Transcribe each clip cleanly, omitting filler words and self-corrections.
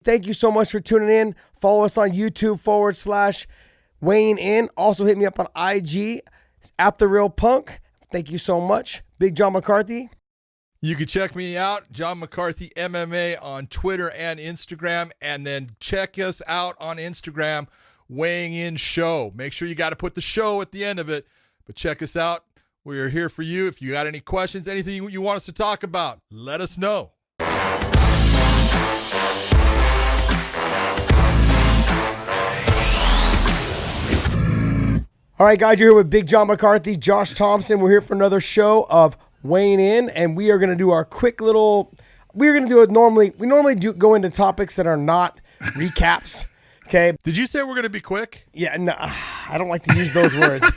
Thank you so much for tuning in. Follow us on YouTube/weighing in. Also hit me up on IG @TheRealPunk. Thank you so much. Big John McCarthy. You can check me out, John McCarthy MMA, on Twitter and Instagram. And then check us out on Instagram, Weighing In Show. Make sure you got to put the show at the end of it. But check us out. We are here for you. If you got any questions, anything you want us to talk about, let us know. All right, guys, you're here with Big John McCarthy, Josh Thomson. We're here for another show of Weighing In, and we are going to do our quick little. We're going to do it normally. We normally do go into topics that are not recaps. Okay. Did you say we're going to be quick? Yeah, no, I don't like to use those words.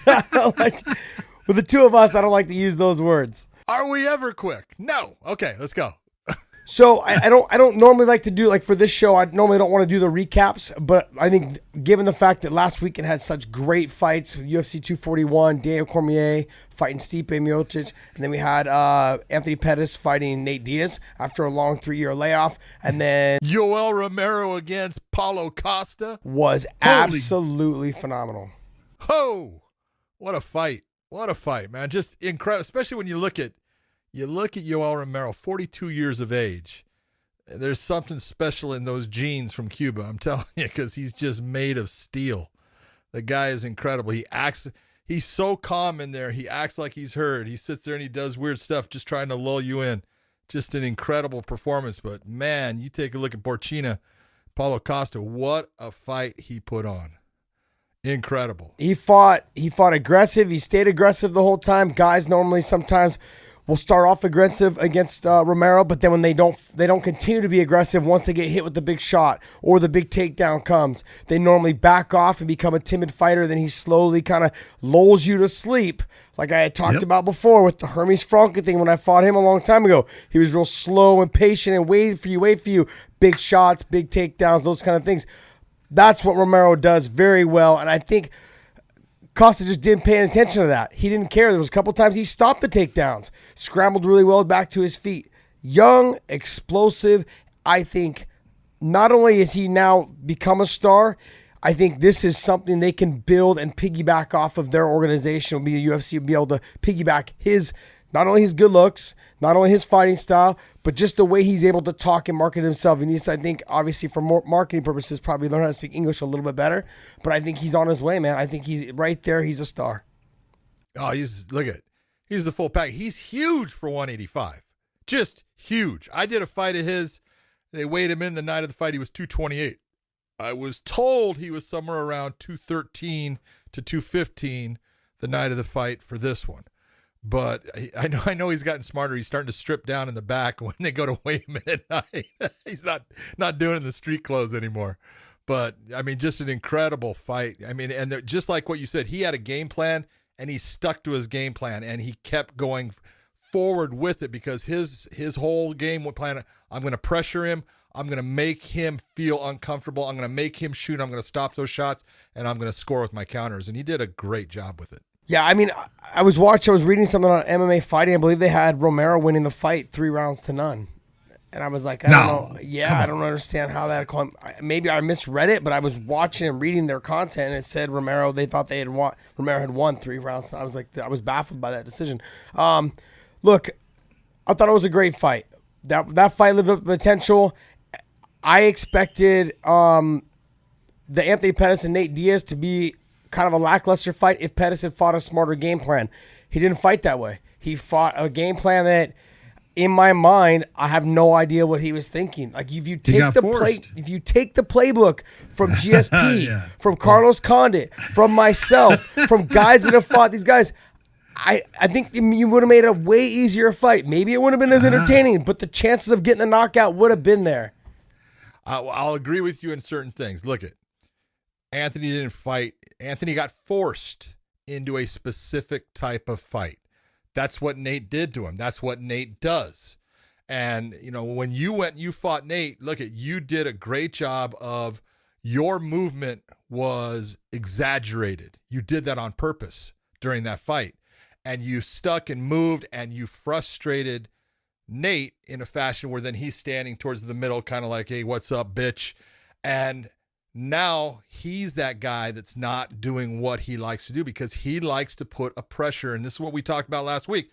With the two of us, I don't like to use those words. Are we ever quick? No. Okay, let's go. So I don't normally like to do, like for this show, I normally don't want to do the recaps, but I think given the fact that last weekend had such great fights, UFC 241, Daniel Cormier fighting Stipe Miocic, and then we had Anthony Pettis fighting Nate Diaz after a long 3-year layoff, and then Yoel Romero against Paulo Costa was absolutely phenomenal. Oh, what a fight. What a fight, man. Just incredible, especially when you look at Yoel Romero, 42 years of age. There's something special in those genes from Cuba, I'm telling you, because he's just made of steel. The guy is incredible. He's so calm in there. He acts like he's hurt. He sits there and he does weird stuff just trying to lull you in. Just an incredible performance. But, man, you take a look at Borchina, Paulo Costa, what a fight he put on. Incredible. He fought aggressive. He stayed aggressive the whole time. Guys normally sometimes will start off aggressive against Romero, but then when they don't continue to be aggressive once they get hit with the big shot or the big takedown comes, they normally back off and become a timid fighter. Then he slowly kind of lulls you to sleep, like I had talked about before with the Hermes Franca thing when I fought him a long time ago. He was real slow and patient and wait for you, big shots, big takedowns, those kind of things. That's what Romero does very well, and I think Costa just didn't pay attention to that. He didn't care. There was a couple times he stopped the takedowns, scrambled really well back to his feet. Young, explosive. I think not only is he now become a star, I think this is something they can build and piggyback off of their organization. Will be the UFC will be able to piggyback not only his good looks, not only his fighting style, but just the way he's able to talk and market himself. He needs, I think, obviously for more marketing purposes, probably learn how to speak English a little bit better. But I think he's on his way, man. I think he's right there. He's a star. Oh, he's the full pack. He's huge for 185. Just huge. I did a fight of his. They weighed him in the night of the fight. He was 228. I was told he was somewhere around 213 to 215 the night of the fight for this one. But I know he's gotten smarter. He's starting to strip down in the back when they go to weigh him in at night. He's not doing it in the street clothes anymore. But, I mean, just an incredible fight. I mean, and just like what you said, he had a game plan, and he stuck to his game plan, and he kept going forward with it because his whole game plan, I'm going to pressure him. I'm going to make him feel uncomfortable. I'm going to make him shoot. I'm going to stop those shots, and I'm going to score with my counters. And he did a great job with it. Yeah, I mean, I was reading something on MMA Fighting. I believe they had Romero winning the fight 3-0. And I was like, I don't know. Yeah, I don't understand how that. Maybe I misread it, but I was watching and reading their content, and it said Romero. They thought Romero had won 3 rounds. And I was like, I was baffled by that decision. Look, I thought it was a great fight. That fight lived up to potential. I expected the Anthony Pettis and Nate Diaz to be kind of a lackluster fight if Pettis had fought a smarter game plan. He didn't fight that way. He fought a game plan that, in my mind, I have no idea what he was thinking. Like if you take the playbook from GSP, from Carlos Condit, from myself, from guys that have fought these guys, I think you would have made a way easier fight. Maybe it wouldn't have been as entertaining, but the chances of getting the knockout would have been there. I'll agree with you in certain things. Look at Anthony didn't fight. Anthony got forced into a specific type of fight. That's what Nate did to him. That's what Nate does. And, you know, when you fought Nate, look at, you did a great job of, your movement was exaggerated. You did that on purpose during that fight. And you stuck and moved and you frustrated Nate in a fashion where then he's standing towards the middle, kind of like, hey, what's up, bitch? And now he's that guy that's not doing what he likes to do because he likes to put a pressure. And this is what we talked about last week.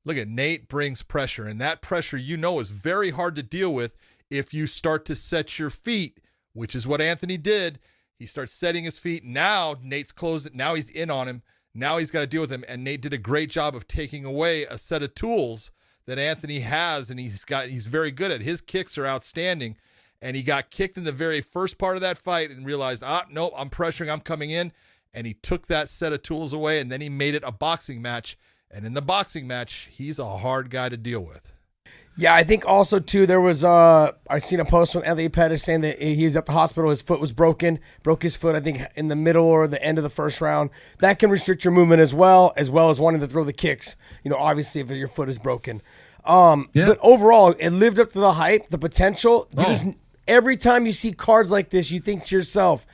Look at Nate brings pressure, and that pressure, is very hard to deal with if you start to set your feet, which is what Anthony did. He starts setting his feet. Now Nate's closed. Now he's in on him. Now he's got to deal with him. And Nate did a great job of taking away a set of tools that Anthony has, and he's very good at. His kicks are outstanding. And he got kicked in the very first part of that fight and realized, no, I'm pressuring, I'm coming in. And he took that set of tools away, and then he made it a boxing match. And in the boxing match, he's a hard guy to deal with. Yeah, I think also, too, there was, I seen a post from Anthony Pettis saying that he was at the hospital, his foot was broke his foot, I think, in the middle or the end of the first round. That can restrict your movement as well as wanting to throw the kicks, obviously if your foot is broken. But overall, it lived up to the hype, the potential. Every time you see cards like this, you think to yourself,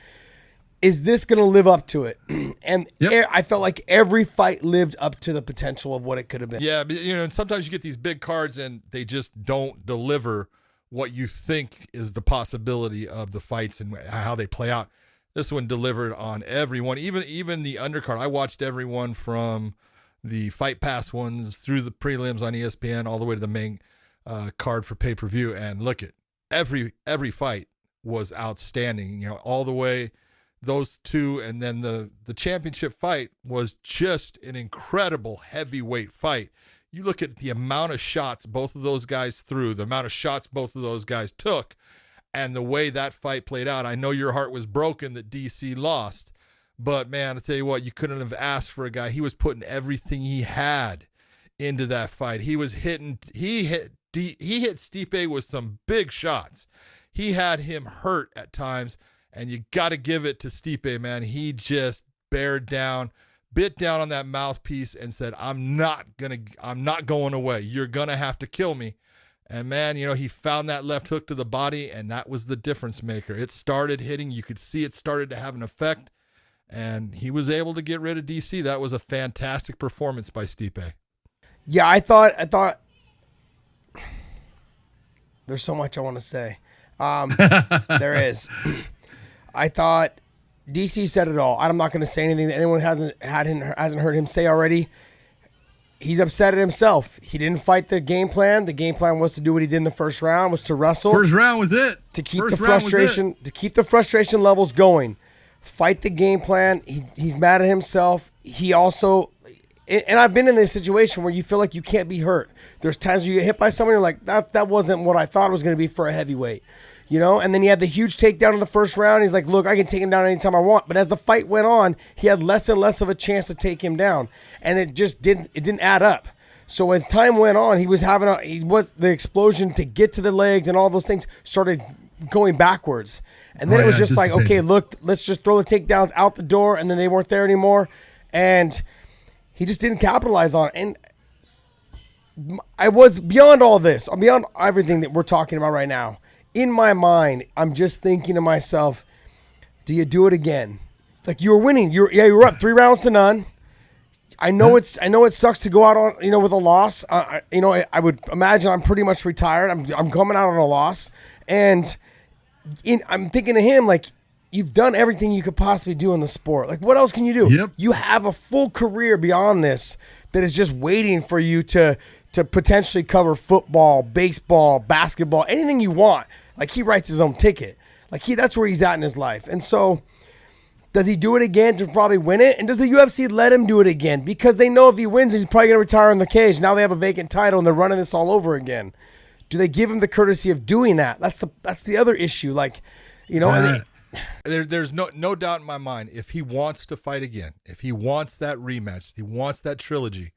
is this going to live up to it? And I felt like every fight lived up to the potential of what it could have been. Yeah, but, and sometimes you get these big cards and they just don't deliver what you think is the possibility of the fights and how they play out. This one delivered on everyone, even the undercard. I watched everyone from the Fight Pass ones through the prelims on ESPN all the way to the main card for pay-per-view. And look at every fight was outstanding, all the way those two. And then the championship fight was just an incredible heavyweight fight. You look at the amount of shots both of those guys threw, the amount of shots both of those guys took, and the way that fight played out. I know your heart was broken that DC lost, but man, I tell you what, you couldn't have asked for a guy. He was putting everything he had into that fight. He hit Stipe with some big shots. He had him hurt at times, and you got to give it to Stipe, man. He just bit down on that mouthpiece and said, I'm not going away. You're going to have to kill me. And man, he found that left hook to the body, and that was the difference maker. It started hitting. You could see it started to have an effect, and he was able to get rid of DC. That was a fantastic performance by Stipe. Yeah, I thought there's so much I want to say. There is. I thought DC said it all. I'm not going to say anything that anyone hasn't heard him say already. He's upset at himself. He didn't fight the game plan. The game plan was to do what he did in the first round, was to wrestle. First round was it. To keep the frustration levels going. Fight the game plan. He's mad at himself. He also, and I've been in this situation where you feel like you can't be hurt. There's times where you get hit by someone, you're like, that wasn't what I thought it was going to be for a heavyweight. And then he had the huge takedown in the first round. He's like, look, I can take him down anytime I want. But as the fight went on, he had less and less of a chance to take him down. And it just didn't add up. So as time went on, the explosion to get to the legs and all those things started going backwards. And then it was just like, okay, look, let's just throw the takedowns out the door. And then they weren't there anymore. And he just didn't capitalize on it. And I was beyond all this, beyond everything that we're talking about right now. In my mind, I'm just thinking to myself, do you do it again? Like, you were winning. You were up 3 rounds to none. I know it sucks to go out on, with a loss. I would imagine I'm pretty much retired. I'm coming out on a loss. And I'm thinking to him, like, you've done everything you could possibly do in the sport. Like, what else can you do? Yep. You have a full career beyond this that is just waiting for you to potentially cover football, baseball, basketball, anything you want. Like, he writes his own ticket. Like, that's where he's at in his life. And so, does he do it again to probably win it? And does the UFC let him do it again? Because they know if he wins, he's probably going to retire in the cage. Now they have a vacant title, and they're running this all over again. Do they give him the courtesy of doing that? That's the other issue. Like, there's no doubt in my mind, if he wants to fight again, if he wants that rematch, if he wants that trilogy,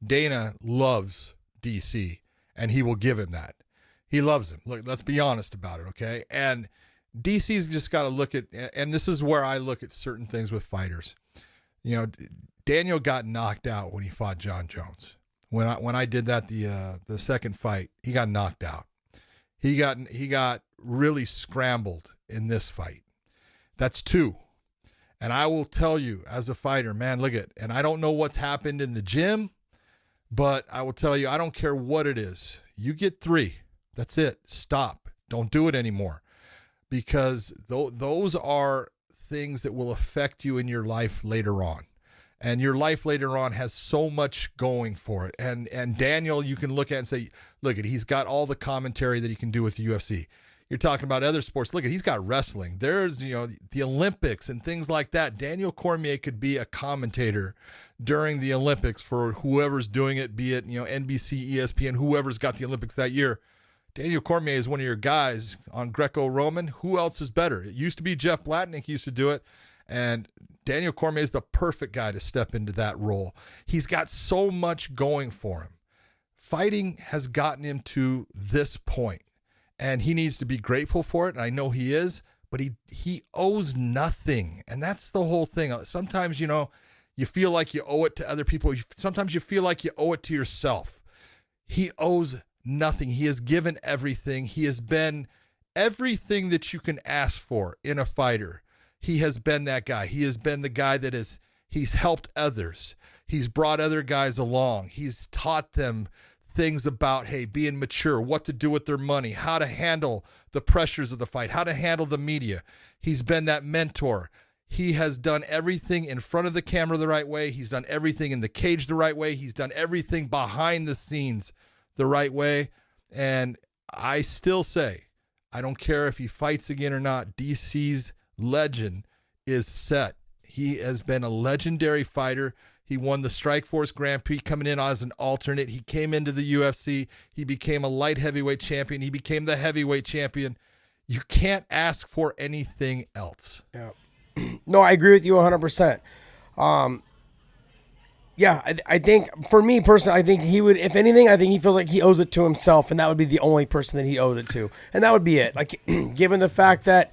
Dana loves DC, and he will give him that. He loves him. Look, let's be honest about it, okay? And DC's just got to look at, and this is where I look at certain things with fighters. Daniel got knocked out when he fought John Jones. When I did that the second fight, he got knocked out. He got really scrambled in this fight. That's 2. And I will tell you, as a fighter, man, look at, and I don't know what's happened in the gym, but I will tell you, I don't care what it is. You get 3. That's it. Stop. Don't do it anymore. Because those are things that will affect you in your life later on. And your life later on has so much going for it. And Daniel, you can look at and say, look, he's got all the commentary that he can do with the UFC. You're talking about other sports. Look, he's got wrestling. There's, the Olympics and things like that. Daniel Cormier could be a commentator during the Olympics for whoever's doing it, be it, NBC, ESPN, whoever's got the Olympics that year. Daniel Cormier is one of your guys on Greco-Roman. Who else is better? It used to be Jeff Blatnick used to do it, and Daniel Cormier is the perfect guy to step into that role. He's got so much going for him. Fighting has gotten him to this point, and he needs to be grateful for it, and I know he is, but he owes nothing, and that's the whole thing. Sometimes, you feel like you owe it to other people. Sometimes you feel like you owe it to yourself. He owes nothing. He has given everything. He has been everything that you can ask for in a fighter. He has been that guy. He has been the guy that he's helped others. He's brought other guys along. He's taught them things about, hey, being mature, what to do with their money, how to handle the pressures of the fight, how to handle the media. He's been that mentor. He has done everything in front of the camera the right way. He's done everything in the cage the right way. He's done everything behind the scenes the right way. And I still say, I don't care if he fights again or not, DC's legend is set. He has been a legendary fighter. He won the Strikeforce Grand Prix coming in as an alternate. He came into the UFC. He became a light heavyweight champion. He became the heavyweight champion. You can't ask for anything else. Yeah. No, I agree with you 100%. I think for me personally, I think he would, if anything, I think he feels like he owes it to himself, and that would be the only person that he owes it to. And that would be it. Like, given the fact that,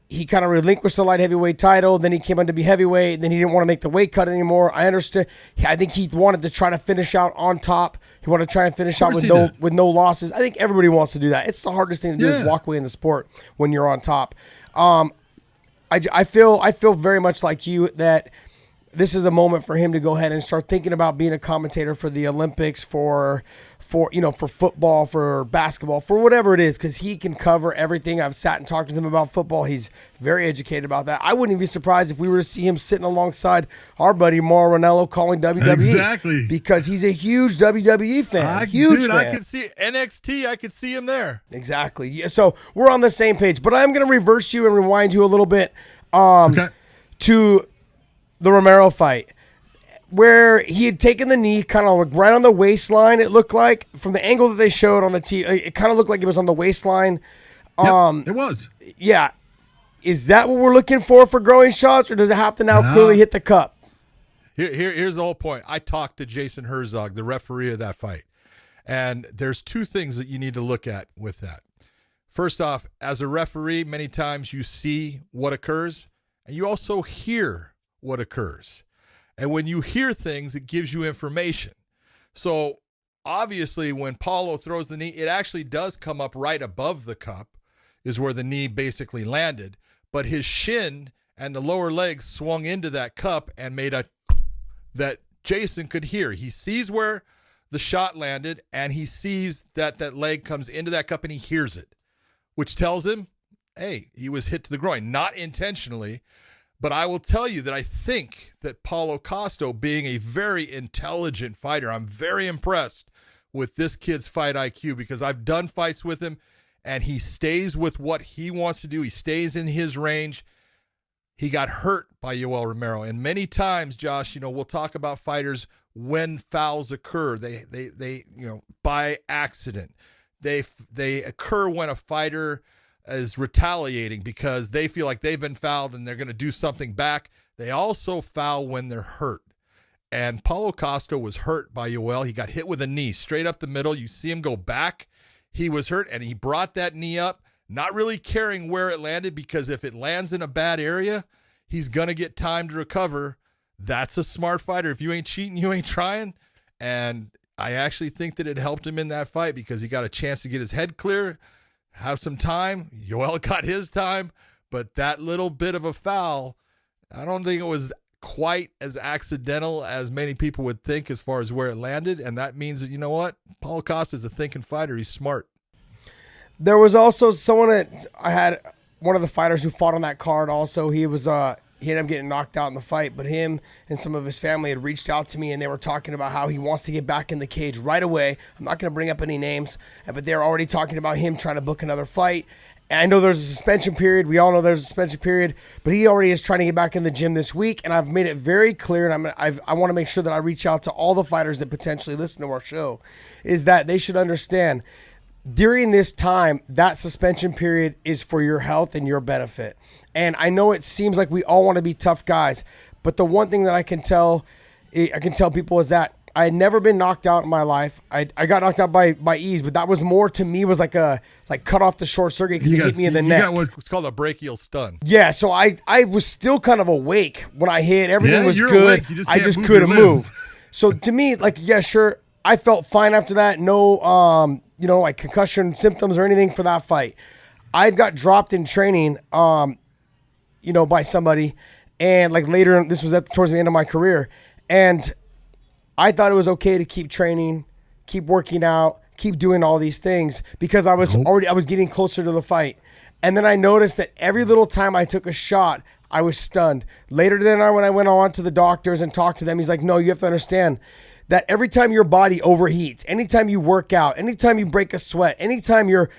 he kind of relinquished the light heavyweight title, then he came on to be heavyweight, then he didn't want to make the weight cut anymore. I understand. I think he wanted to try to finish out on top. He wanted to try and finish out with no losses. I think everybody wants to do that. It's the hardest thing to do is walk away in the sport when you're on top. I feel very much like you that this is a moment for him to go ahead and start thinking about being a commentator for the Olympics, for football, for basketball, for whatever it is, because he can cover everything. I've sat and talked to him about football. He's very educated about that. I wouldn't even be surprised if we were to see him sitting alongside our buddy Mauro Ranallo calling WWE. Exactly. Because he's a huge WWE fan. I could see NXT. I could see him there. Exactly. Yeah, so we're on the same page. But I'm going to reverse you and rewind you a little bit to the Romero fight, where he had taken the knee kind of right on the waistline. It looked like from the angle that they showed on the TV, it kind of looked like it was on the waistline. It was. Yeah. Is that what we're looking for growing shots, or does it have to now clearly hit the cup? Here's the whole point. I talked to Jason Herzog, the referee of that fight, and there's 2 things that you need to look at with that. First off, as a referee, many times you see what occurs, and you also hear what occurs. And when you hear things, it gives you information. So obviously when Paulo throws the knee, it actually does come up right above the cup is where the knee basically landed. But his shin and the lower leg swung into that cup and made that Jason could hear. He sees where the shot landed, and he sees that leg comes into that cup, and he hears it, which tells him, hey, he was hit to the groin. Not intentionally. But I will tell you that I think that Paulo Costa, being a very intelligent fighter, I'm very impressed with this kid's fight IQ, because I've done fights with him, and he stays with what he wants to do. He stays in his range. He got hurt by Yoel Romero. And many times, Josh, we'll talk about fighters when fouls occur. They by accident. They occur when a fighter is retaliating because they feel like they've been fouled and they're going to do something back. They also foul when they're hurt. And Paulo Costa was hurt by Yoel. He got hit with a knee straight up the middle. You see him go back. He was hurt, and he brought that knee up, not really caring where it landed, because if it lands in a bad area, he's going to get time to recover. That's a smart fighter. If you ain't cheating, you ain't trying. And I actually think that it helped him in that fight, because he got a chance to get his head clear, have some time. Yoel got his time, but that little bit of a foul, I don't think it was quite as accidental as many people would think as far as where it landed. And that means that, you know what? Paulo Costa is a thinking fighter. He's smart. There was also someone that I had, one of the fighters who fought on that card also. He ended up getting knocked out in the fight, but him and some of his family had reached out to me, and they were talking about how he wants to get back in the cage right away. I'm not going to bring up any names, but they're already talking about him trying to book another fight. And I know there's a suspension period. We all know there's a suspension period, but he already is trying to get back in the gym this week, and I've made it very clear, and I want to make sure that I reach out to all the fighters that potentially listen to our show, is that they should understand during this time, that suspension period is for your health and your benefit. And I know it seems like we all want to be tough guys, but the one thing that I can tell people is that I had never been knocked out in my life. I got knocked out by ease, but that was more to me was like cut off the short circuit because it hit me in the neck. You got what's called a brachial stun. Yeah, so I was still kind of awake when I hit. Everything was you're good. Awake. You I just move couldn't your limbs. move. So to me, like, yeah, sure, I felt fine after that. No, like concussion symptoms or anything for that fight. I got dropped in training, by somebody, and like later, this was towards the end of my career, and I thought it was okay to keep training, keep working out, keep doing all these things because I was getting closer to the fight. And then I noticed that every little time I took a shot, I was stunned. Later when I went on to the doctors and talked to them, he's like, no, you have to understand that every time your body overheats, anytime you work out, anytime you break a sweat, anytime your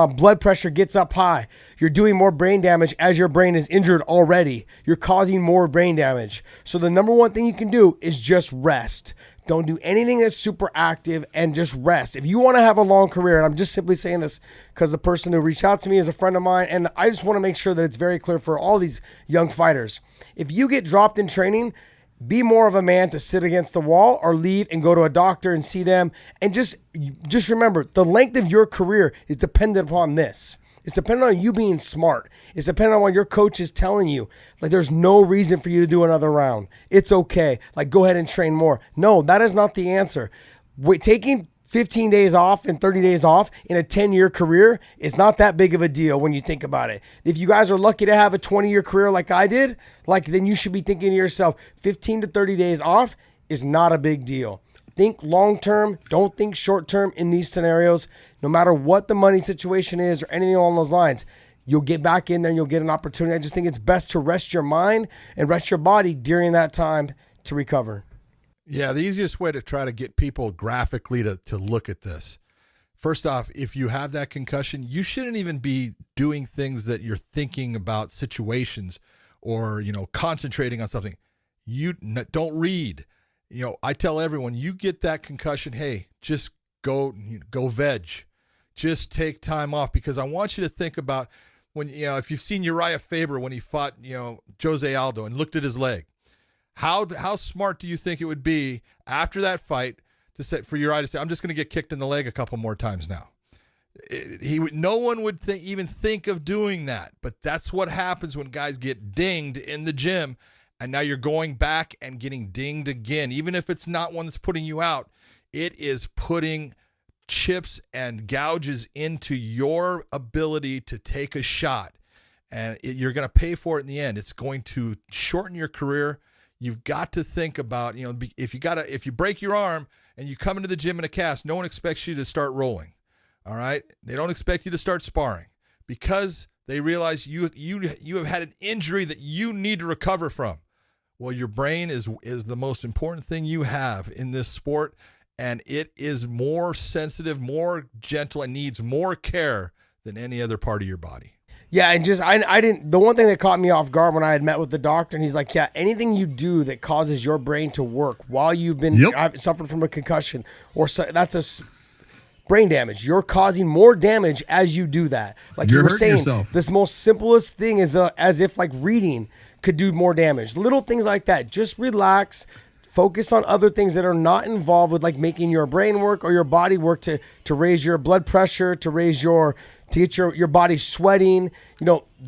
blood pressure gets up high, you're doing more brain damage as your brain is injured already. You're causing more brain damage. So the number one thing you can do is just rest. Don't do anything that's super active and just rest. If you want to have a long career, and I'm just simply saying this because the person who reached out to me is a friend of mine, and I just want to make sure that it's very clear for all these young fighters. If you get dropped in training, be more of a man to sit against the wall or leave and go to a doctor and see them. And just remember, the length of your career is dependent upon this. It's dependent on you being smart. It's dependent on what your coach is telling you. Like, there's no reason for you to do another round. It's okay. Like, go ahead and train more. No, that is not the answer. Taking 15 days off and 30 days off in a 10-year career is not that big of a deal when you think about it. If you guys are lucky to have a 20-year career like I did, then you should be thinking to yourself, 15 to 30 days off is not a big deal. Think long-term. Don't think short-term in these scenarios. No matter what the money situation is or anything along those lines, you'll get back in there and you'll get an opportunity. I just think it's best to rest your mind and rest your body during that time to recover. Yeah, the easiest way to try to get people graphically to look at this. First off, if you have that concussion, you shouldn't even be doing things that you're thinking about situations or, concentrating on something. You don't read. I tell everyone, you get that concussion, hey, just go veg. Just take time off, because I want you to think about when, if you've seen Uriah Faber when he fought, Jose Aldo and looked at his leg. How smart do you think it would be after that fight for Uriah to say, I'm just going to get kicked in the leg a couple more times now? No one would even think of doing that, but that's what happens when guys get dinged in the gym, and now you're going back and getting dinged again. Even if it's not one that's putting you out, it is putting chips and gouges into your ability to take a shot, and you're going to pay for it in the end. It's going to shorten your career. You've got to think about, if you break your arm and you come into the gym in a cast, no one expects you to start rolling. All right. They don't expect you to start sparring because they realize you have had an injury that you need to recover from. Well, your brain is the most important thing you have in this sport, and it is more sensitive, more gentle, and needs more care than any other part of your body. Yeah, and I didn't. The one thing that caught me off guard when I had met with the doctor, and he's like, "Yeah, anything you do that causes your brain to work while you've been suffered from a concussion that's a brain damage. You're causing more damage as you do that. Like you were saying, yourself. This most simplest thing is as if like reading could do more damage. Little things like that. Just relax." Focus on other things that are not involved with like making your brain work or your body work to raise your blood pressure, to get your body sweating.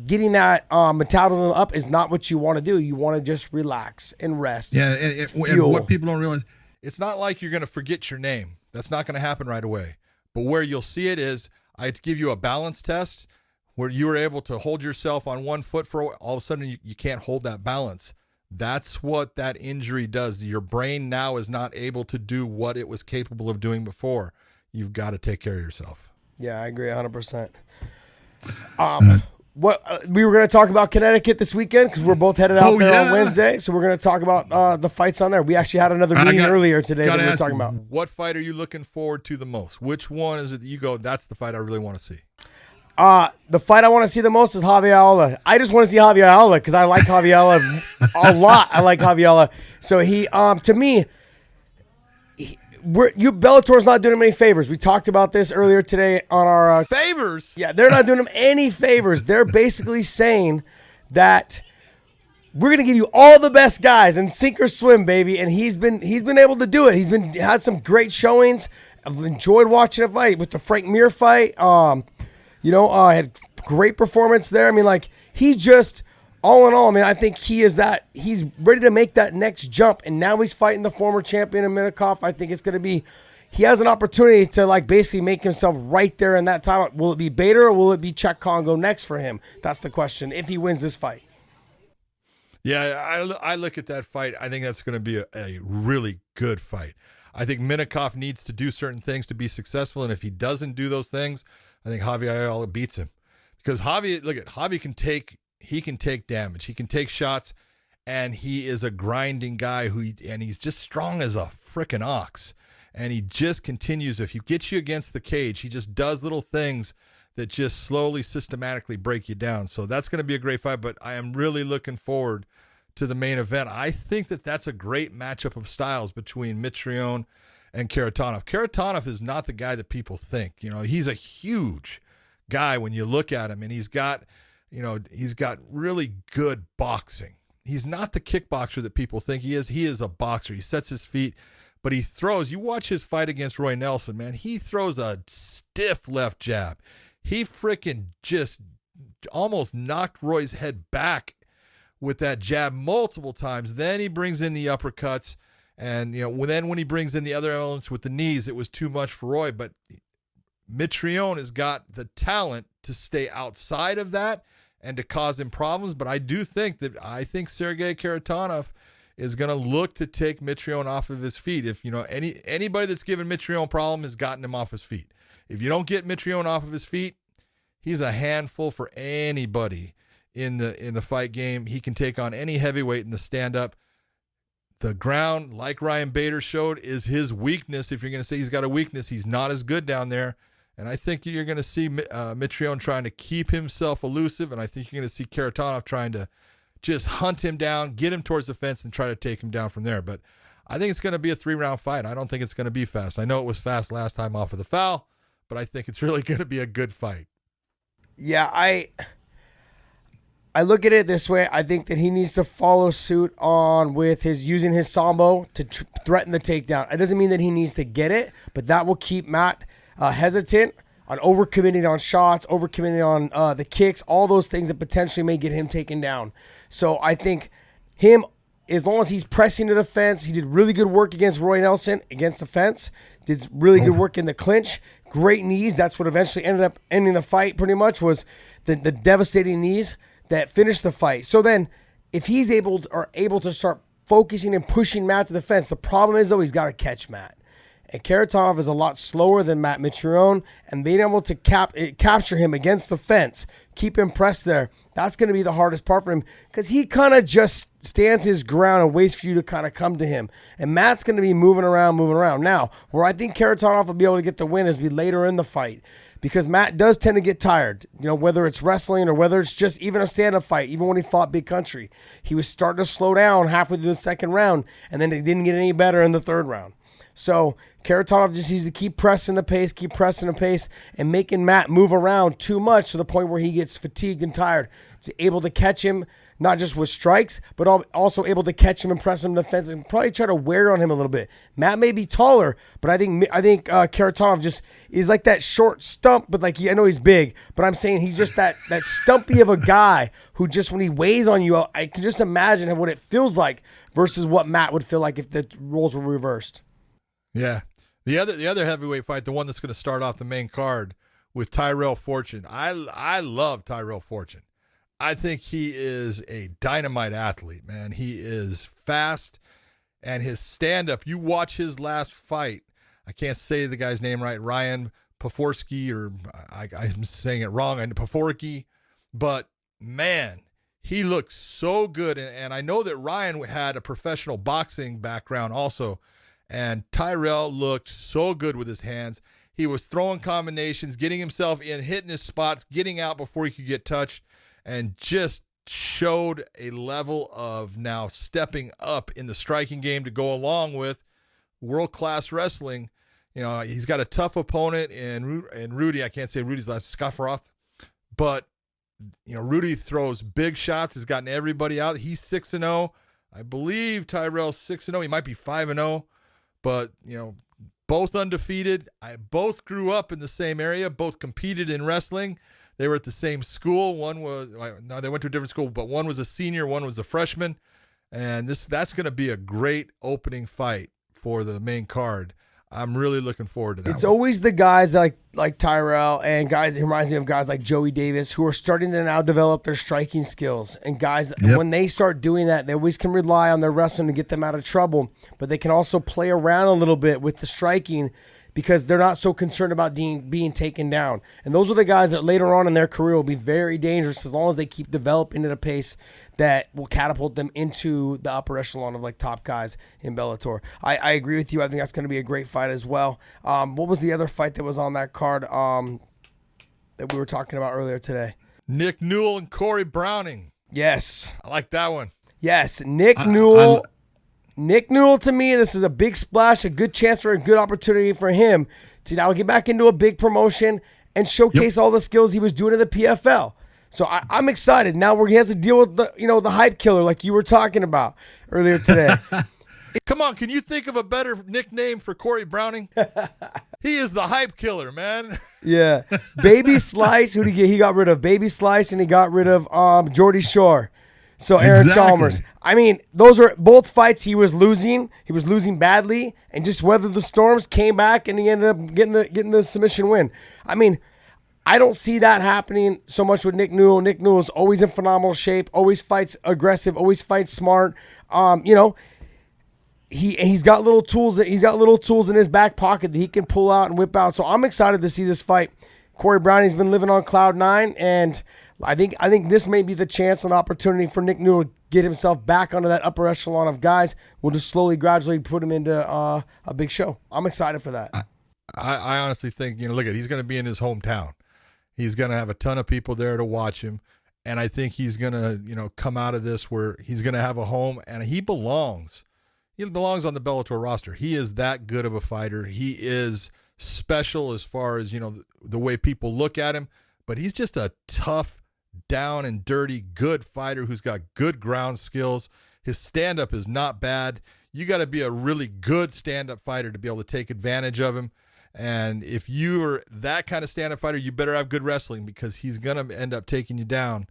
Getting that metabolism up is not what you want to do. You want to just relax and rest. Yeah, and what people don't realize, it's not like you're going to forget your name. That's not going to happen right away. But where you'll see it is, I give you a balance test where you were able to hold yourself on one foot for all of a sudden you can't hold that balance. That's what that injury does. Your brain now is not able to do what it was capable of doing before. You've got to take care of yourself. Yeah, I agree 100%. We were going to talk about Connecticut this weekend because we're both headed out there on Wednesday. So we're going to talk about the fights on there. We actually had another meeting earlier today that we were talking about. What fight are you looking forward to the most? Which one is it that you go, that's the fight I really want to see? The fight I want to see the most is Javier. I just want to see Javier because I like Javier a lot. I like Javier. So he, to me, Bellator's not doing him any favors. We talked about this earlier today on our favors. Yeah, they're not doing him any favors. They're basically saying that we're gonna give you all the best guys and sink or swim, baby. And he's been able to do it. Had some great showings. I've enjoyed watching a fight with the Frank Mir fight. Had great performance there. I mean, like he's just. All in all, I mean, I think he's ready to make that next jump, and now he's fighting the former champion of Minikoff. I think it's going to be, he has an opportunity to like basically make himself right there in that title. Will it be Bader or will it be Czech Congo next for him? That's the question, if he wins this fight. Yeah, I look at that fight. I think that's going to be a really good fight. I think Minikoff needs to do certain things to be successful, and if he doesn't do those things, I think Javier Ayala beats him. Because Javi can take damage. He can take shots, and he is a grinding guy and he's just strong as a freaking ox. And he just continues. If he gets you against the cage, he just does little things that just slowly, systematically break you down. So that's going to be a great fight, but I am really looking forward to the main event. I think that's a great matchup of styles between Mitrione and Karatanov. Karatanov is not the guy that people think. He's a huge guy when you look at him, and he's got really good boxing. He's not the kickboxer that people think he is. He is a boxer. He sets his feet, but he throws. You watch his fight against Roy Nelson, man. He throws a stiff left jab. He freaking just almost knocked Roy's head back with that jab multiple times. Then he brings in the uppercuts, and then when he brings in the other elements with the knees, it was too much for Roy. But Mitrione has got the talent to stay outside of that and to cause him problems. But I think Sergey Karatanov is going to look to take Mitrione off of his feet. If anybody that's given Mitrione a problem has gotten him off his feet. If you don't get Mitrione off of his feet, he's a handful for anybody in the fight game. He can take on any heavyweight in the stand-up. The ground, like Ryan Bader showed, is his weakness. If you're going to say he's got a weakness, he's not as good down there. And I think you're going to see Mitrione trying to keep himself elusive, and I think you're going to see Karatanov trying to just hunt him down, get him towards the fence, and try to take him down from there. But I think it's going to be a 3-round fight. I don't think it's going to be fast. I know it was fast last time off of the foul, but I think it's really going to be a good fight. Yeah, I look at it this way. I think that he needs to follow suit on with using his sambo to threaten the takedown. It doesn't mean that he needs to get it, but that will keep Matt hesitant on overcommitting on shots, overcommitting on the kicks, all those things that potentially may get him taken down. So I think him, as long as he's pressing to the fence, he did really good work against Roy Nelson against the fence, did really good work in the clinch, great knees. That's what eventually ended up ending the fight pretty much, was the devastating knees that finished the fight. So then if he's able to start focusing and pushing Matt to the fence, the problem is, though, he's got to catch Matt. And Karatanov is a lot slower than Matt Mitrione, and being able to capture him against the fence, keep him pressed there, that's going to be the hardest part for him, because he kind of just stands his ground and waits for you to kind of come to him. And Matt's going to be moving around. Now, where I think Karatanov will be able to get the win is be later in the fight, because Matt does tend to get tired, whether it's wrestling or whether it's just even a stand-up fight. Even when he fought Big Country, he was starting to slow down halfway through the second round, and then it didn't get any better in the third round. So Karatanov just needs to keep pressing the pace, and making Matt move around too much to the point where he gets fatigued and tired. To able to catch him, not just with strikes, but also able to catch him and press him to the fence and probably try to wear on him a little bit. Matt may be taller, but I think Karatanov just is like that short stump, but I know he's big, but I'm saying he's just that stumpy of a guy who just, when he weighs on you, I can just imagine what it feels like versus what Matt would feel like if the roles were reversed. Yeah. The other heavyweight fight, the one that's going to start off the main card with Tyrell Fortune. I love Tyrell Fortune. I think he is a dynamite athlete, man. He is fast, and his stand-up, you watch his last fight. I can't say the guy's name right, Ryan Paforski, or I'm saying it wrong, and Paforki, but man, he looks so good. And I know that Ryan had a professional boxing background also, and Tyrell looked so good with his hands. He was throwing combinations, getting himself in, hitting his spots, getting out before he could get touched, and just showed a level of now stepping up in the striking game to go along with world-class wrestling. You know, he's got a tough opponent in Rudy. I can't say Rudy's last, Skafarov, but you know, Rudy throws big shots. Has gotten everybody out. He's 6-0. I believe Tyrell's 6-0. He might be 5-0, but you know, both undefeated. Both grew up in the same area. Both competed in wrestling. They were at the same school. No, they went to a different school, but one was a senior, one was a freshman, and that's going to be a great opening fight for the main card. I'm really looking forward to that. It's always the guys like Tyrell and guys. It reminds me of guys like Joey Davis who are starting to now develop their striking skills. And guys, when they start doing that, they always can rely on their wrestling to get them out of trouble. But they can also play around a little bit with the striking because they're not so concerned about being taken down. And those are the guys that later on in their career will be very dangerous as long as they keep developing at a pace that will catapult them into the upper echelon of like top guys in Bellator. I agree with you. I think that's going to be a great fight as well. What was the other fight that was on that card that we were talking about earlier today? Nick Newell and Cory Browning. Yes. I like that one. Yes. Nick Newell. Nick Newell, to me, this is a big splash, a good chance for a good opportunity for him to now get back into a big promotion and showcase all the skills he was doing in the PFL. So I'm excited. Now he has to deal with the hype killer like you were talking about earlier today. Come on, can you think of a better nickname for Cory Browning? He is the hype killer, man. Yeah. Baby Slice, who did he get? He got rid of Baby Slice and he got rid of Jordy Shore. So Aaron Chalmers. I mean, those are both fights he was losing. He was losing badly and just weathered the storms, came back, and he ended up getting the submission win. I mean, I don't see that happening so much with Nick Newell. Nick Newell is always in phenomenal shape, always fights aggressive, always fights smart. He's got little tools in his back pocket that he can pull out and whip out. So I'm excited to see this fight. Cory Browning's been living on cloud 9, and I think this may be the chance and opportunity for Nick Newell to get himself back onto that upper echelon of guys. We'll just slowly, gradually put him into a big show. I'm excited for that. I honestly think, look he's going to be in his hometown. He's going to have a ton of people there to watch him, and I think he's going to, come out of this where he's going to have a home, and he belongs. He belongs on the Bellator roster. He is that good of a fighter. He is special as far as, the way people look at him, but he's just a tough, down and dirty, good fighter who's got good ground skills. His stand-up is not bad. You got to be a really good stand-up fighter to be able to take advantage of him. And if you're that kind of stand-up fighter, you better have good wrestling because he's going to end up taking you down.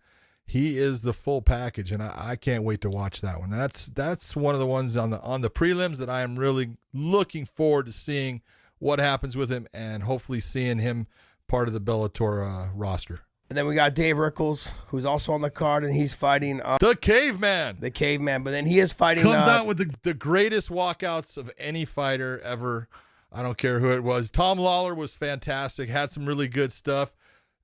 He is the full package, and I can't wait to watch that one. That's one of the ones on the prelims that I am really looking forward to seeing what happens with him and hopefully seeing him part of the Bellator roster. And then we got Dave Rickles, who's also on the card, and he's fighting the Caveman. The Caveman, but then he is fighting. Comes out with the greatest walkouts of any fighter ever. I don't care who it was. Tom Lawler was fantastic, had some really good stuff.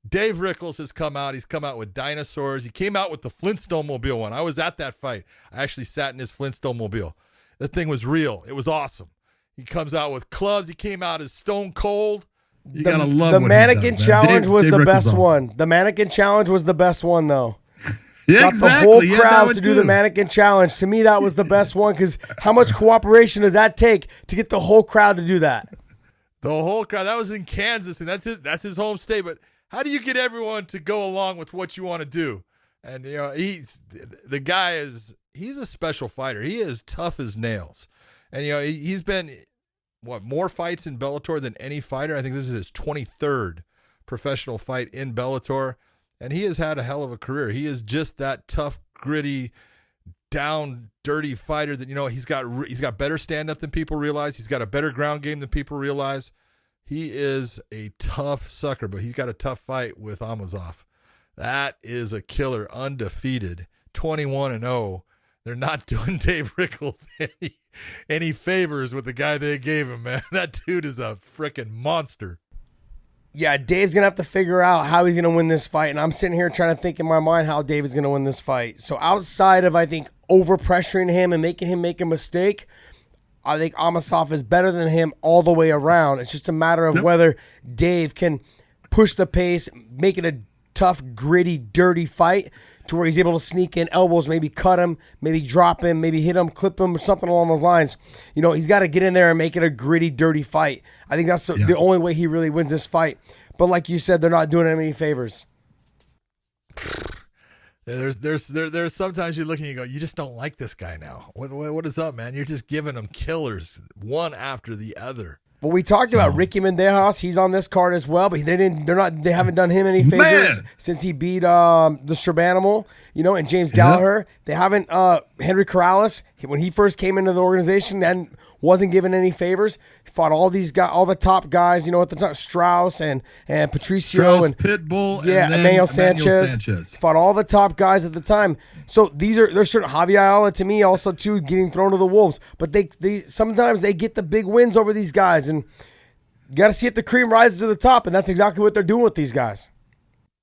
Dave Rickles has come out. He's come out with dinosaurs. He came out with the Flintstone Mobile one. I was at that fight. I actually sat in his Flintstone Mobile. That thing was real. It was awesome. He comes out with clubs. He came out as Stone Cold. You gotta love the what mannequin he does, challenge was Dave the Rickles best awesome. one. The mannequin challenge was the best one, though. Yeah, Got exactly. the whole Yeah, crowd that would to do the mannequin challenge. To me, that was the best one because how much cooperation does that take to get the whole crowd to do that? The whole crowd. That was in Kansas, and that's his home state. But how do you get everyone to go along with what you want to do? And he's a special fighter. He is tough as nails, and he's been more fights in Bellator than any fighter. I think this is his 23rd professional fight in Bellator, and he has had a hell of a career. He is just that tough, gritty, down, dirty fighter that he's got better stand up than people realize. He's got a better ground game than people realize. He is a tough sucker, but he's got a tough fight with Amazov. That is a killer, undefeated, 21-0. They're not doing Dave Rickles any favors with the guy they gave him, man. That dude is a freaking monster. Yeah, Dave's going to have to figure out how he's going to win this fight, and I'm sitting here trying to think in my mind how Dave is going to win this fight. So outside of, I think, over-pressuring him and making him make a mistake, I think Amosov is better than him all the way around. It's just a matter of whether Dave can push the pace, make it a tough, gritty, dirty fight to where he's able to sneak in elbows, maybe cut him, maybe drop him, maybe hit him, clip him, or something along those lines. You know, he's got to get in there and make it a gritty, dirty fight. I think that's the only way he really wins this fight. But like you said, they're not doing him any favors. There's sometimes you look and you go, you just don't like this guy now. What is up, man? You're just giving him killers one after the other. Well, we talked about Ricky Mendejas. He's on this card as well, but they haven't done him any favors since he beat the Strabanimal, and James Gallagher. They haven't. Henry Corrales, when he first came into the organization, and wasn't given any favors. He fought all these guys, all the top guys, at the time, Strauss and Patricio and Pitbull, and Emmanuel Sanchez. Fought all the top guys at the time. So there's certain Javier Ayala to me also too getting thrown to the wolves. But they sometimes they get the big wins over these guys, and you got to see if the cream rises to the top, and that's exactly what they're doing with these guys.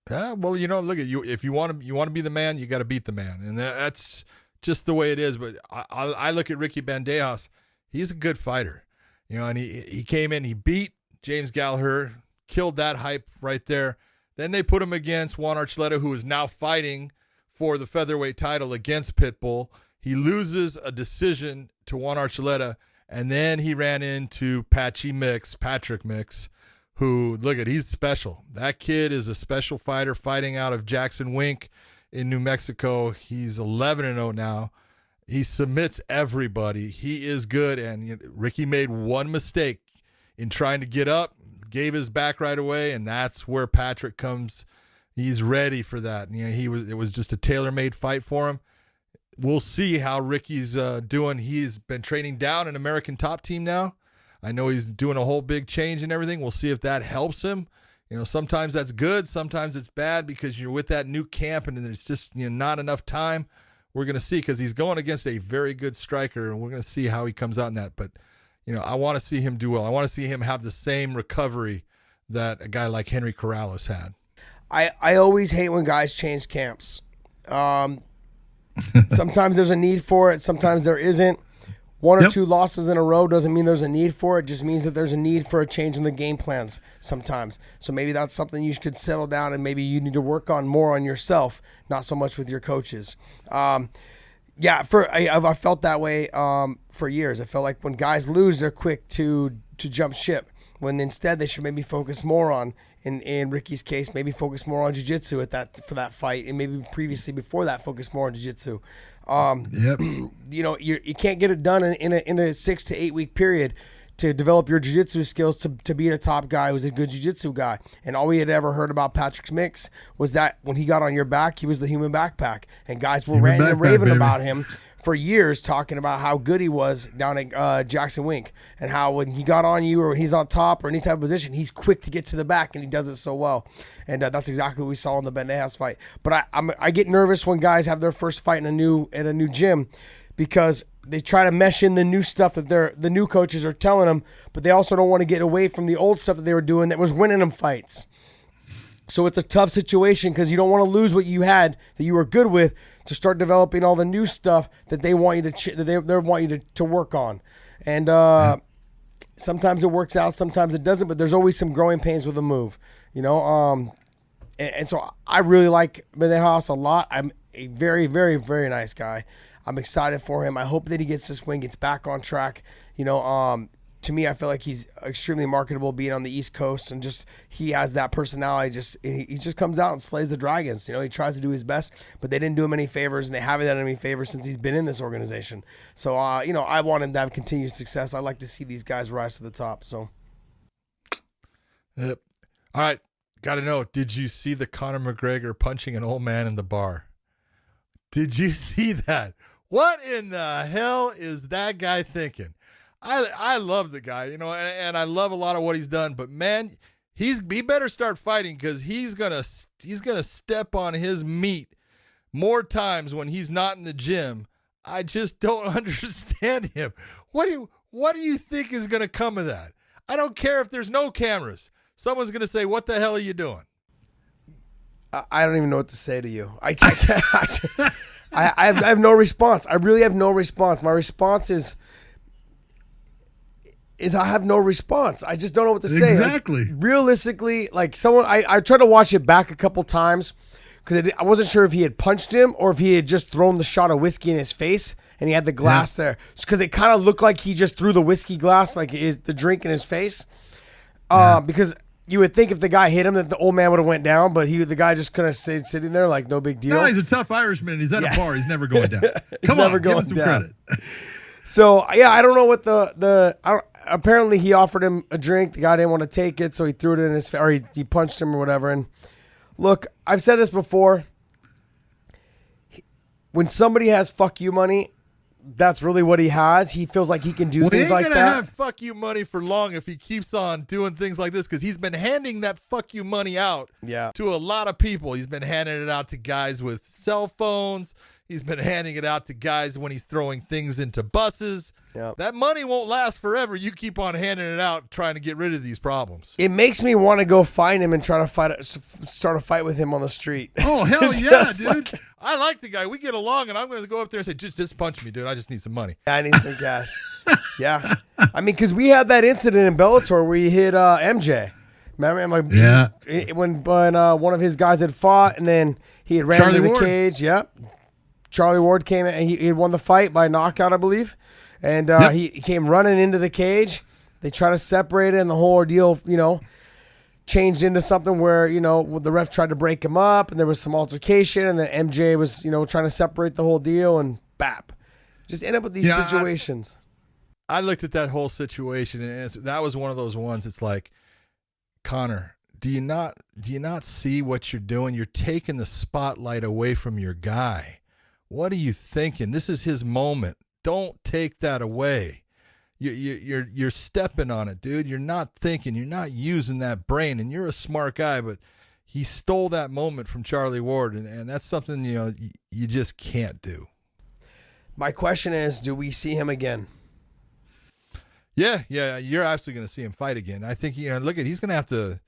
Yeah, well, look at you. If you want to be the man, you got to beat the man, and that's just the way it is. But I look at Ricky Bandejas. He's a good fighter, and he came in, he beat James Gallagher, killed that hype right there. Then they put him against Juan Archuleta, who is now fighting for the featherweight title against Pitbull. He loses a decision to Juan Archuleta, and then he ran into Patrick Mix, who, he's special. That kid is a special fighter fighting out of Jackson Wink in New Mexico. He's 11-0 now. He submits everybody. He is good, and Ricky made one mistake in trying to get up, gave his back right away, and that's where Patrick comes. He's ready for that. It was just a tailor-made fight for him. We'll see how Ricky's doing. He's been training down an American Top Team now. I know he's doing a whole big change and everything. We'll see if that helps him. Sometimes that's good, sometimes it's bad because you're with that new camp and there's just not enough time. We're going to see, because he's going against a very good striker, and we're going to see how he comes out in that. But, I want to see him do well. I want to see him have the same recovery that a guy like Henry Corrales had. I always hate when guys change camps. Sometimes there's a need for it. Sometimes there isn't. One or two losses in a row doesn't mean there's a need for it. It just means that there's a need for a change in the game plans sometimes. So maybe that's something you could settle down, and maybe you need to work on more on yourself, not so much with your coaches. I felt that way for years. I felt like when guys lose, they're quick to jump ship, when instead they should maybe focus more on, in Ricky's case, maybe focus more on jiu-jitsu for that fight, and maybe previously before that focus more on jiu-jitsu. You can't get it done in a 6 to 8 week period to develop your jiu-jitsu skills to be a top guy who's a good jiu-jitsu guy. And all we had ever heard about Patrick Mix was that when he got on your back, he was the human backpack, and guys were ranting and raving about him for years, talking about how good he was down at Jackson Wink, and how when he got on you or when he's on top or any type of position, he's quick to get to the back, and he does it so well. And that's exactly what we saw in the Bandejas fight. But I get nervous when guys have their first fight in a new gym, because they try to mesh in the new stuff that the new coaches are telling them, but they also don't want to get away from the old stuff that they were doing that was winning them fights. So it's a tough situation, because you don't want to lose what you had that you were good with to start developing all the new stuff that they want you they want you to work on. And sometimes it works out, sometimes it doesn't, but there's always some growing pains with a move, and so I really like Mendejas a lot. I'm a very, very, very nice guy. I'm excited for him. I hope that he gets this win, gets back on track. To me, I feel like he's extremely marketable being on the East Coast, and just he has that personality. He just comes out and slays the dragons. He tries to do his best, but they didn't do him any favors, and they haven't done him any favors since he's been in this organization. So, I want him to have continued success. I like to see these guys rise to the top. So, all right, got to know, did you see the Conor McGregor punching an old man in the bar? Did you see that? What in the hell is that guy thinking? I love the guy, and I love a lot of what he's done, but man, he better start fighting because he's gonna step on his meat more times when he's not in the gym. I just don't understand him. What do you think is gonna come of that? I don't care if there's no cameras. Someone's gonna say, "What the hell are you doing?" I don't even know what to say to you. I can't. I have no response. I really have no response. My response is I have no response. I just don't know what to say. Exactly. Like, realistically, like someone, I tried to watch it back a couple times because I wasn't sure if he had punched him or if he had just thrown the shot of whiskey in his face and he had the glass there. Because it kind of looked like he just threw the whiskey glass, like the drink in his face. Because you would think if the guy hit him that the old man would have went down, but the guy just kind of stayed sitting there like no big deal. No, he's a tough Irishman. He's at a bar. He's never going down. Come never on, going give him some down. credit. So yeah, I don't know what apparently he offered him a drink. The guy didn't want to take it, so he threw it in his face, or he punched him or whatever. And look, I've said this before. When somebody has fuck you money, that's really what he has. He feels like he can do things like that. He ain't gonna have fuck you money for long if he keeps on doing things like this because he's been handing that fuck you money out to a lot of people. He's been handing it out to guys with cell phones. He's been handing it out to guys when he's throwing things into buses. Yep. That money won't last forever. You keep on handing it out trying to get rid of these problems. It makes me want to go find him and try to start a fight with him on the street. Oh, hell yeah, dude. Like, I like the guy. We get along, and I'm going to go up there and say, just punch me, dude. I just need some money. I need some cash. Yeah. I mean, because we had that incident in Bellator where he hit MJ. Remember? When one of his guys had fought, and then he had ran into the cage. Yep. Charlie Ward came in, and he won the fight by knockout, I believe. And he came running into the cage. They tried to separate it, and the whole ordeal, changed into something where, the ref tried to break him up, and there was some altercation, and then MJ was, trying to separate the whole deal, and bap. Just end up with these situations. I looked at that whole situation, and that was one of those ones. It's like, Conor, do you not see what you're doing? You're taking the spotlight away from your guy. What are you thinking? This is his moment. Don't take that away. You're stepping on it, dude. You're not thinking. You're not using that brain, and you're a smart guy, but he stole that moment from Charlie Ward, and that's something you just can't do. My question is, do we see him again? Yeah, you're absolutely going to see him fight again. I think he's going to have to.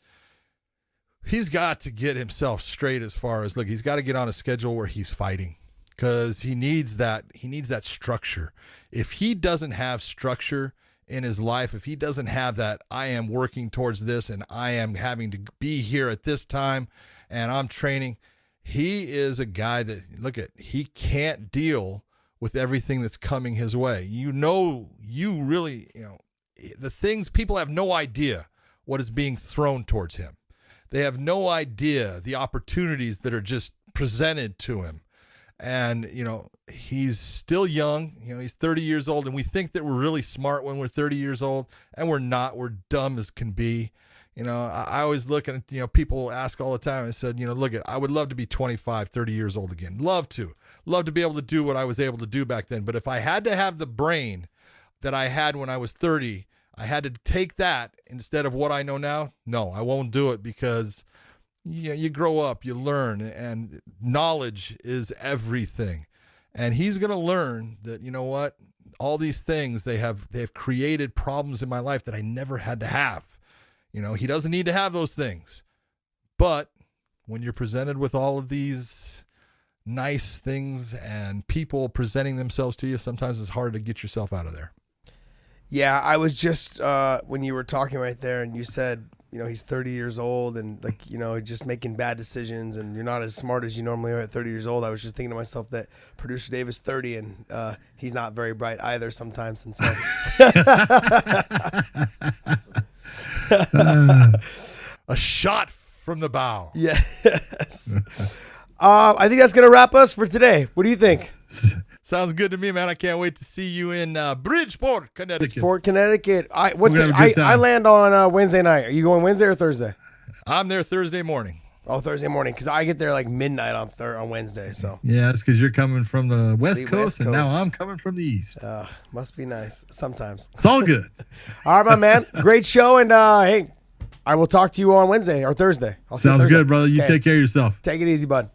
He's got to get himself straight as far as he's got to get on a schedule where he's fighting. Because he needs that structure. If he doesn't have structure in his life, if he doesn't have that, I am working towards this and I am having to be here at this time and I'm training, he is a guy that, he can't deal with everything that's coming his way. The things, people have no idea what is being thrown towards him. They have no idea the opportunities that are just presented to him. And, he's still young, he's 30 years old, and we think that we're really smart when we're 30 years old, and we're not. We're dumb as can be. I always look at, people ask all the time. I said, I would love to be 25, 30 years old again. Love to be able to do what I was able to do back then. But if I had to have the brain that I had when I was 30, I had to take that instead of what I know now. No, I won't do it because you grow up, you learn, and knowledge is everything. And he's going to learn that, all these things, they have created problems in my life that I never had to have. He doesn't need to have those things. But when you're presented with all of these nice things and people presenting themselves to you, sometimes it's hard to get yourself out of there. Yeah, I was just, when you were talking right there and you said, he's 30 years old and just making bad decisions and you're not as smart as you normally are at 30 years old. I was just thinking to myself that producer Dave is 30 and he's not very bright either sometimes. And so a shot from the bow. Yes. I think that's going to wrap us for today. What do you think? Sounds good to me, man. I can't wait to see you in Bridgeport, Connecticut. I land on Wednesday night. Are you going Wednesday or Thursday? I'm there Thursday morning. Oh, Thursday morning, because I get there like midnight on Wednesday. So yeah, that's because you're coming from the West Coast, and now I'm coming from the East. Must be nice sometimes. It's all good. All right, my man. Great show, and hey, I will talk to you on Wednesday or Thursday. I'll see you Sounds Thursday. good, brother. You Okay. take care of yourself. Take it easy, bud.